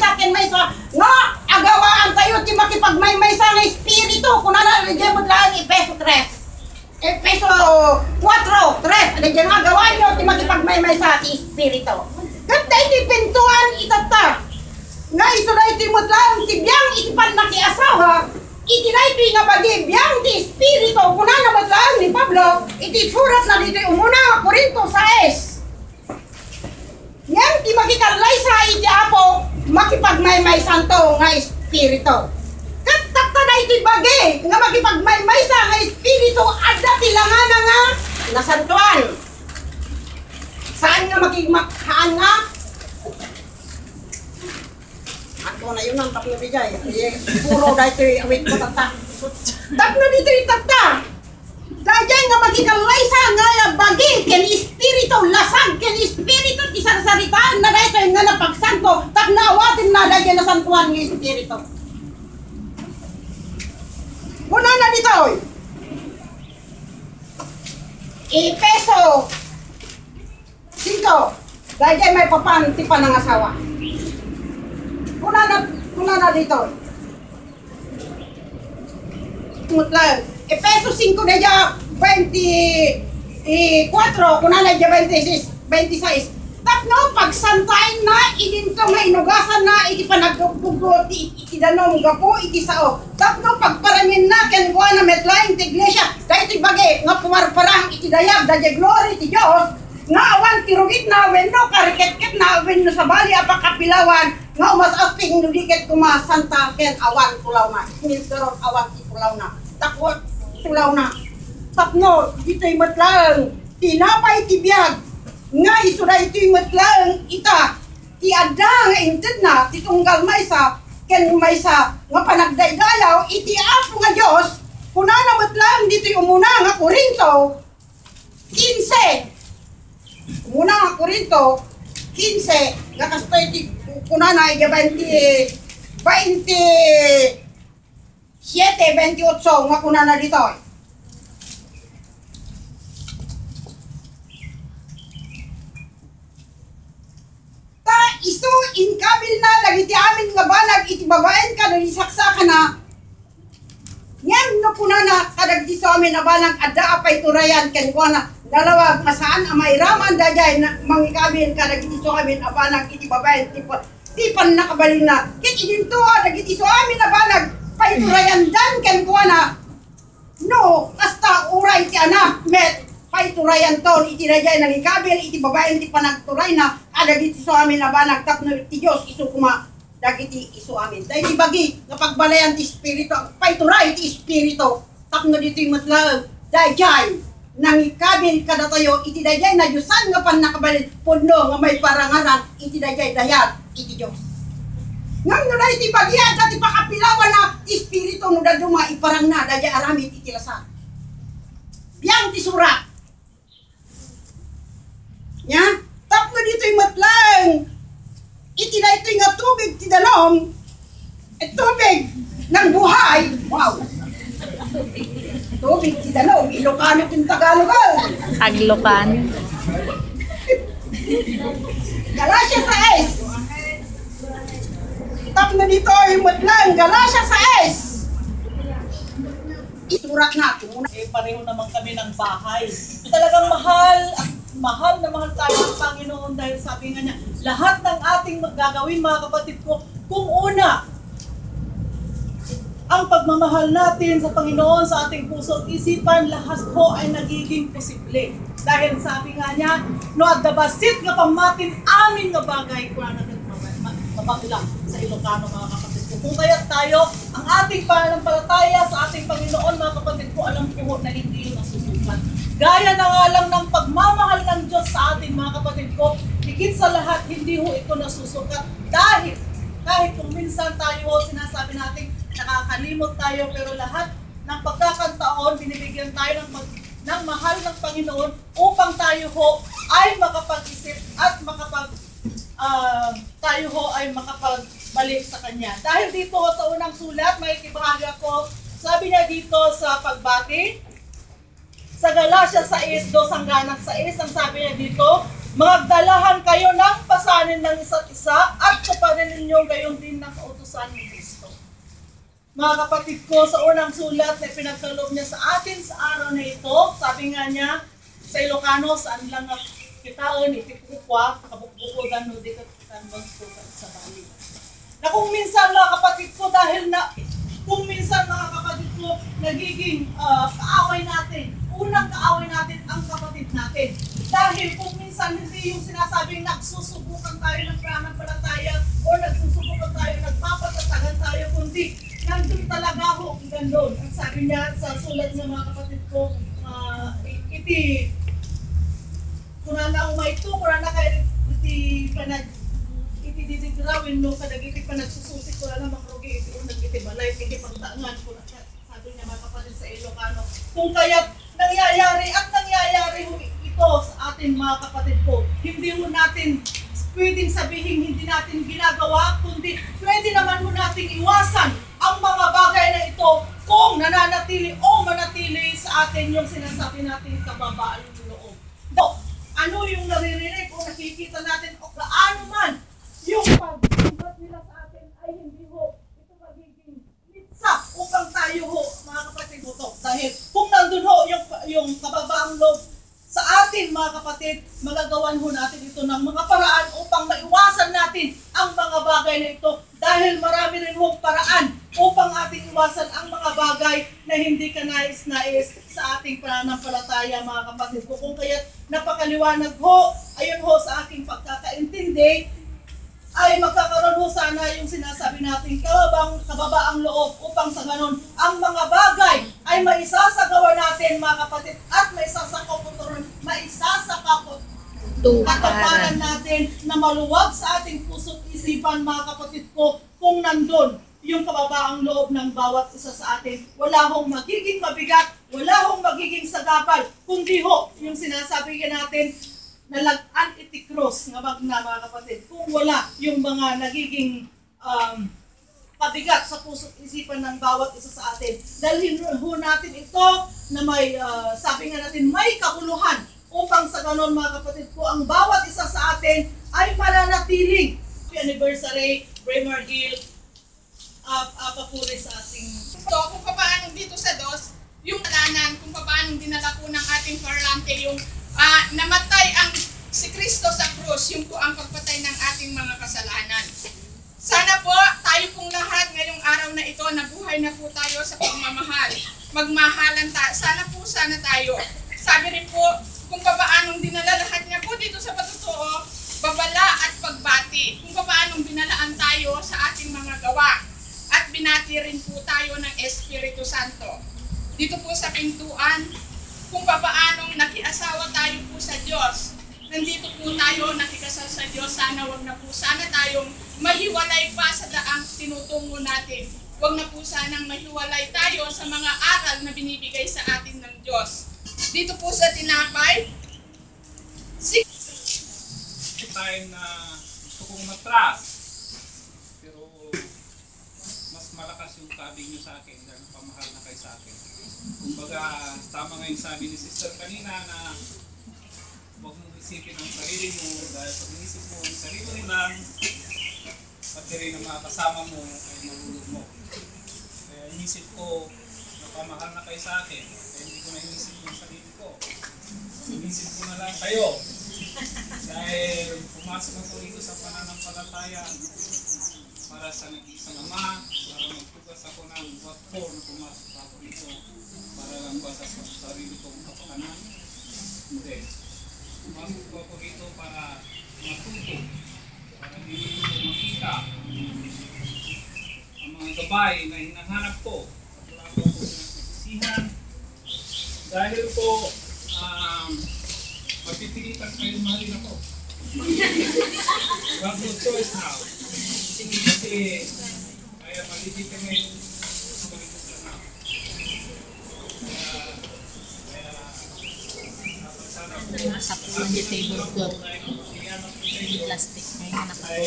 sa akin may sa nga agawaan tayo ti makipagmaymay sa nga espiritu kung nalalagyan mo lang Efeso 3. Efeso 4, 3. Alagyan nga gawaan nyo ti makipagmaymay sa ti espiritu. Kanta iti pintuan itata. Nga iso na iti mutlang ti biyang iti panlakiasawa. Iti na iti nga bagi biyang ti espiritu kung namatlaan ni Pablo. Iti surat na dito umuna Korinto 6. Yan ti makikarlay sa iti apo makipagmaymay santo nga espiritu. Katakta na iti bagi nga makipagmaymay sa nga espiritu adda tilangana nga nasantuan. Saan nga makigmakhaan nga? Ako na yun ang tapno bigay. Puro dahil ito'y awit ko tata. Tapno dito yung tata. Dahil nga magikalay sa nga bagi ken espiritu lasag ken espiritu ti sarsaritaan na dahil nga napagsanto tap naawatin na dahil na santuan ng espiritu. Muna na dito. Efeso 5. Dahil may papanti pa ng asawa. Muna na dito. Mutlang. Efeso 5 na dya 24. Kuna na dya 26. Tapno, pagsantayin na, idinto nga inugasan na, iti panagdugo, iti danom, gapo, iti sao. Tapno, pagparamin na, kenwa na metlaing ti iglesia, dahil ti bagi, nga pumarparang iti dayag, dahil glory ti Diyos, nga awan tirugit na, wenno, kariket-ket na, wenno sa bali, apakapilawan, nga umasasting, nudiket kumasanta, ken awan tulaw na. Minsaron, awan ti tulaw na. Takwat, tulaw na. Tapno, dito'y matlang, tinapay ti biyag, nga iso na ito'y matlang ita ti adda nga inted na ti tunggal maysa ken maysa nga panagdaydayaw iti apo nga Dios kuna na matlang dito'y umuna nga Korinto 15 umuna nga Korinto 15 nga kastoy ti kuna na iya 27 28 nga kuna na dito. Isto inkabil na dagiti amin nga banag iti babaen ka narisaksa ka na yan no kuna na kadagiti sa amin na banag adda apay turayan ken kuana dalawag masaan amay raman dayay na mangikabil ka dagiti sa amin na banag iti babaen ti pan nakabalin na ket idinto dagiti sa amin na banag pay turayan dan ken kuana no kasta uray ti anak met pay turayan ton iti dayay nangikabil iti babaen ti panagturay na dagiti isu amin na ba nagtapno ti Diyos isu kuma dagiti isu amin dahil ti bagi nga pagbalayan ti espiritu payturay ti espiritu tapno dito'y matlag dayjay nangikabil kada tayo iti dayjay na Diyosan nga pan nakabalin pudno nga may parangaran iti dayjay dayag iti Diyos ngam no dahil ti bagi at ti pakapilawan na ti espiritu no daduma iparang na dayjay aramid iti lasan biyang ti surat nya tapno dito'y matlang iti na ito'y nga tubig ti danom tubig ng buhay wow tubig ti danom Ilocano tin Tagalog Aglocano Galacia 6 tapno dito'y matlang Galacia 6 isurat na muna pareho naman kami ng bahay talagang mahal na mahal tayo ng Panginoon dahil sabi nga niya, lahat ng ating magagawin mga kapatid ko, kung una, ang pagmamahal natin sa Panginoon sa ating puso at isipan, lahat ko ay nagiging posible. Dahil sabi nga niya, no at dabasit nga pamatin amin nga bagay ko na mabakla sa Ilocano mga kapatid ko. Kung kaya tayo, ang ating pananampalataya sa ating Panginoon mga kapatid ko, alam ko na hindi yung nasusukat. Gaya na nga lang ng pagmamahal ng Diyos sa atin mga kapatid ko, higit sa lahat, hindi ho ito nasusukat. Dahil, kahit kung minsan tayo sinasabi natin, nakakalimot tayo, pero lahat ng pagkakataon, binibigyan tayo ng mahal ng Panginoon upang tayo ho ay makapag-isip at tayo ho ay makapagbalik sa Kanya. Dahil dito sa unang sulat, may ikibahagi ako, sabi niya dito sa pagbati, sa Galacia 6, 2 hanggang 6, ang sabi niya dito, magdalahan kayo ng pasanin ng isa't isa at tuparin ninyo ninyo gayon din ng kautusan ni Kristo. Mga kapatid ko, sa unang sulat na pinagkaloob niya sa atin sa araw na ito, sabi nga niya sa Ilocano, saan lang kitaon, itikukwa, kabukbukodan, no, di katambang sa bali. Na kung minsan mga kapatid ko, kung minsan mga kapatid ko, nagiging kaaway natin, unang kaaway natin ang kapatid natin. Dahil kung minsan hindi yung sinasabing nagsusubukan tayo ng pananampalataya o nagsusubukan tayo, nagpapatatagan tayo, kundi nandun talaga ho ang gandun. Ang sabi niya sa sulat ng mga kapatid ko, kuna na umay to, kuna na kayo iti didigrawin no, kadagiti pa nagsususi, kuna na makrugi, iti unag iti balay, iti pagtaangan, kuna sabi niya mga kapatid sa Ilocano. Kung kaya nangyayari ho ito sa atin mga kapatid ko, hindi ho natin pwedeng sabihin hindi natin ginagawa, kundi pwede naman ho nating iwasan ang mga bagay na ito kung nananatili o manatili sa atin yung sinasabi natin kababaan ng loob. Ano yung naririnig o nakikita natin o gaano man yung pag-ibat nila sa atin ay hindi ho ito magiging mitsa upang tayo ho mga kapatid mo to. Dahil kung nandun ho yung kababaang loob sa atin mga kapatid, magagawan ho natin ito ng mga paraan upang maiwasan natin ang mga bagay na ito. Dahil marami rin hong paraan upang ating iwasan ang mga bagay na hindi ka nais-nais sa ating pananampalataya mga kapatid ko. Kung kaya napakaliwanag ho, ayun ho sa aking pagkakaintindi, ay magkakaroon ho sana yung sinasabi natin kababaang loob upang sa ganon ang mga bagay ay maisasagawa natin mga kapatid at maisasakaparan natin na maluwag sa ating puso't isipan mga kapatid ko kung nandun yung kababaang loob ng bawat isa sa atin. Wala hong magiging mabigat, wala hong magiging sagapal, kundi ho yung sinasabi natin nalagaan iti cross nga mga kapatid. Kung wala yung mga nagiging pabigat sa puso't isipan ng bawat isa sa atin. Dalhin ho natin ito na may, sabi nga natin, may kahuluhan upang sa ganon mga kapatid ko, ang bawat isa sa atin ay mananatiling. Anniversary, Bremer Hill, papuri sa ating... So, kung paano dito sa DOS, yung kalanan, kung paano dinala po ng ating parlante, yung namatay ang si Kristo sa krus, yung po ang pagpatay ng ating mga kasalanan. Sana po, tayo pong lahat ngayong araw na ito, nabuhay na po tayo sa pagmamahal. Magmahalan tayo. Sana tayo. Sabi rin po, kung paanong dinala lahat niya po dito sa patutuo, babala at pagbati. Kung paanong binalaan tayo sa ating mga gawa. At binati rin po tayo ng Espiritu Santo. Dito po sa pintuan, kung paanong nakiasawa tayo po sa Diyos. Nandito po tayo nakikasal sa Diyos. Sana wag na po sana tayong mahiwalay pa sa daang tinutungo natin. Wag na po sanang mahiwalay tayo sa mga aral na binibigay sa atin ng Diyos. Dito po sa tinapay, time na gusto kong matras, pero mas malakas yung kabig nyo sa akin dahil pamahal na kayo sa akin. Kumbaga, tama nga yung sabi ni Sister kanina na huwag mong isipin ang sarili mo dahil pag inisip mo ang sarili mo lang, pati rin ang mga kasama mo ay mahulog mo. Kaya inisip ko na pamahal na kayo sa akin, kaya hindi ko na inisip yung sarili ko. Inisip ko na lang kayo. Dahil pumasok ako dito sa pananampalataya para sa nag-iisang Ama, para magtugas ako ng what for na pumasok ako dito para lang ba sa sarili kong kapakanan? Hindi. Pumasok ako dito para matuto, para hindi ko makita ang mga gabay na hinahanap ko at wala ko pinagsisihan. Dahil po, mapipilitan kayo mahalin ako. You have no choice now. Kasi kaya maligitimate sa mga na. Kaya dapat sana po Sa table cloth. Plastic na yun ay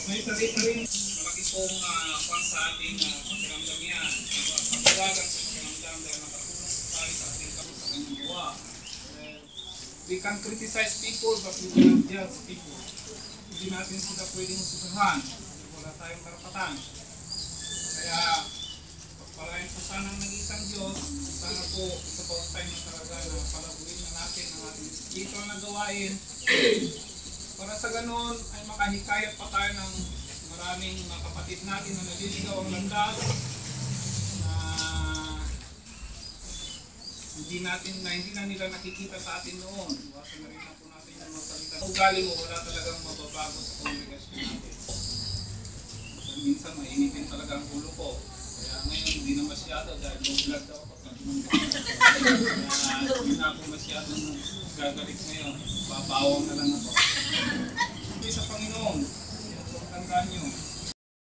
may sarili rin malaki pong kwan sa ating pakiramdam yan. Kapawagan sa pakiramdam dahil nakatulong tayo sa ating kanyang gawa. We can criticize people but we cannot judge people. Hindi natin sila pwedeng susahan. wala tayong karapatan. Kaya, pagpalain po sana ng isang Diyos, sana po sa bawat time na talaga na palaguin na natin ang ating spiritual na gawain. Para sa ganun ay makahikayat pa tayo ng maraming mga kapatid natin na naliligaw ang landas na hindi na nila nakikita sa atin noon. Iwasan na rin na po natin yung magsalita. Ugali mo, wala talagang mababago sa kongregasyon natin. Minsan mainitin talaga ang ulo ko. Kaya ngayon hindi na masyado dahil low blood daw ako. Kaya hindi na ako masyadong gagalit ngayon. Babawang na lang ako. Hindi sa Panginoon. Tandaan nyo.